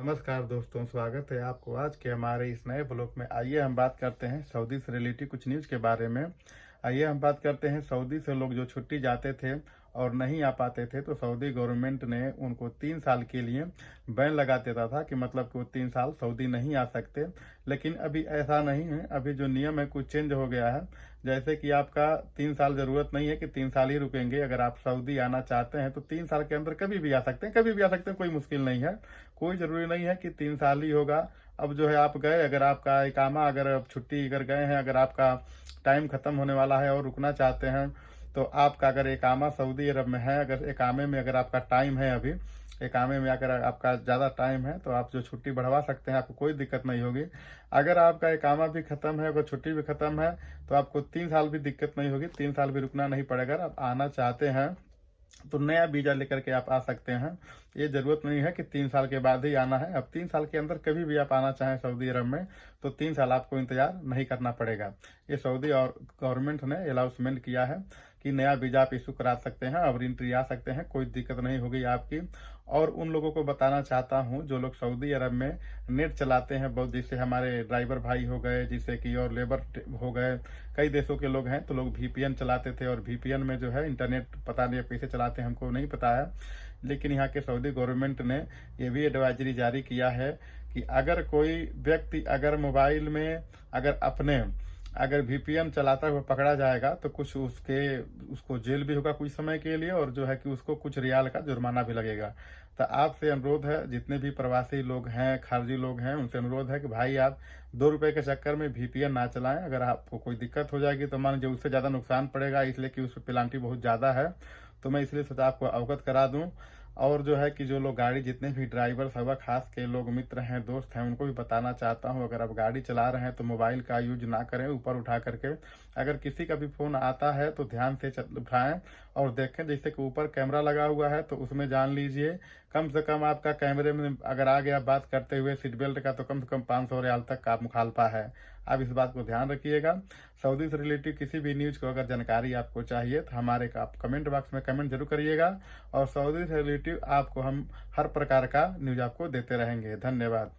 नमस्कार दोस्तों, स्वागत है आपको आज के हमारे इस नए ब्लॉग में। आइए हम बात करते हैं सऊदी से रिलेटेड कुछ न्यूज़ के बारे में। आइए हम बात करते हैं सऊदी से लोग जो छुट्टी जाते थे और नहीं आ पाते थे, तो सऊदी गवर्नमेंट ने उनको 3 साल के लिए बैन लगा देता था कि मतलब कि वो 3 साल सऊदी नहीं आ सकते। लेकिन अभी ऐसा नहीं है, अभी जो नियम है कुछ चेंज हो गया है। जैसे कि आपका 3 साल ज़रूरत नहीं है कि 3 साल ही रुकेंगे। अगर आप सऊदी आना चाहते हैं तो 3 साल के अंदर कभी भी आ सकते हैं, कभी भी आ सकते हैं, कोई मुश्किल नहीं है। कोई ज़रूरी नहीं है कि 3 साल ही होगा। अब जो है आप गए, अगर आपका इकामा, अगर आप छुट्टी अगर गए हैं, अगर आपका टाइम ख़त्म होने वाला है और रुकना चाहते हैं, तो आपका अगर इकामा सऊदी अरब में है, अगर इकामे में अगर आपका टाइम है, अभी इकामे में अगर आपका ज़्यादा टाइम है, तो आप जो छुट्टी बढ़वा सकते हैं, आपको कोई दिक्कत नहीं होगी। अगर आपका इकामा भी ख़त्म है, अगर छुट्टी भी ख़त्म है, तो आपको 3 साल भी दिक्कत नहीं होगी, 3 साल भी रुकना नहीं पड़ेगा। अगर आप आना चाहते हैं तो नया वीज़ा लेकर के आप आ सकते हैं। ये ज़रूरत नहीं है कि 3 साल के बाद ही आना है। अब 3 साल के अंदर कभी भी आप आना चाहें सऊदी अरब में, तो 3 साल आपको इंतज़ार नहीं करना पड़ेगा। ये सऊदी और गवर्नमेंट ने अनाउंसमेंट किया है कि नया वीज़ा आप इशू करा सकते हैं और एंट्री आ सकते हैं, कोई दिक्कत नहीं होगी आपकी। और उन लोगों को बताना चाहता हूँ जो लोग सऊदी अरब में नेट चलाते हैं बहुत, जैसे हमारे ड्राइवर भाई हो गए, जिससे कि और लेबर हो गए, कई देशों के लोग हैं, तो लोग वीपीएन चलाते थे और वीपीएन में जो है इंटरनेट पता नहीं कैसे चलाते हैं, हमको नहीं पता है। लेकिन यहाँ के सऊदी गवर्नमेंट ने ये भी एडवाइजरी जारी किया है कि अगर कोई व्यक्ति अगर मोबाइल में अगर वीपीएन चलाता हुआ पकड़ा जाएगा, तो कुछ उसको जेल भी होगा कुछ समय के लिए, और जो है कि उसको कुछ रियाल का जुर्माना भी लगेगा। तो आपसे अनुरोध है, जितने भी प्रवासी लोग हैं, खारजी लोग हैं, उनसे अनुरोध है कि भाई आप 2 रुपए के चक्कर में वीपीएन ना चलाएं। अगर आपको कोई दिक्कत हो जाएगी तो मान लीजिए उससे ज़्यादा नुकसान पड़ेगा, इसलिए कि उस पर पेनाल्टी बहुत ज़्यादा है। तो मैं इसलिए सोचा आपको अवगत करा दूं। और जो है कि जो लोग गाड़ी, जितने भी ड्राइवर सब खास के लोग मित्र हैं, दोस्त हैं, उनको भी बताना चाहता हूं, अगर आप गाड़ी चला रहे हैं तो मोबाइल का यूज ना करें ऊपर उठा करके। अगर किसी का भी फ़ोन आता है तो ध्यान से उठाएं और देखें, जैसे कि ऊपर कैमरा लगा हुआ है तो उसमें जान लीजिए कम से कम आपका कैमरे में अगर आ गया बात करते हुए सीट बेल्ट का, तो कम से कम 500 रियाल तक का मुखालफा है। आप इस बात को ध्यान रखिएगा। सऊदी से रिलेटेड किसी भी न्यूज़ को अगर जानकारी आपको चाहिए तो हमारे आप कमेंट बॉक्स में कमेंट जरूर करिएगा, और सऊदी से रिलेटेड आपको हम हर प्रकार का न्यूज़ आपको देते रहेंगे। धन्यवाद।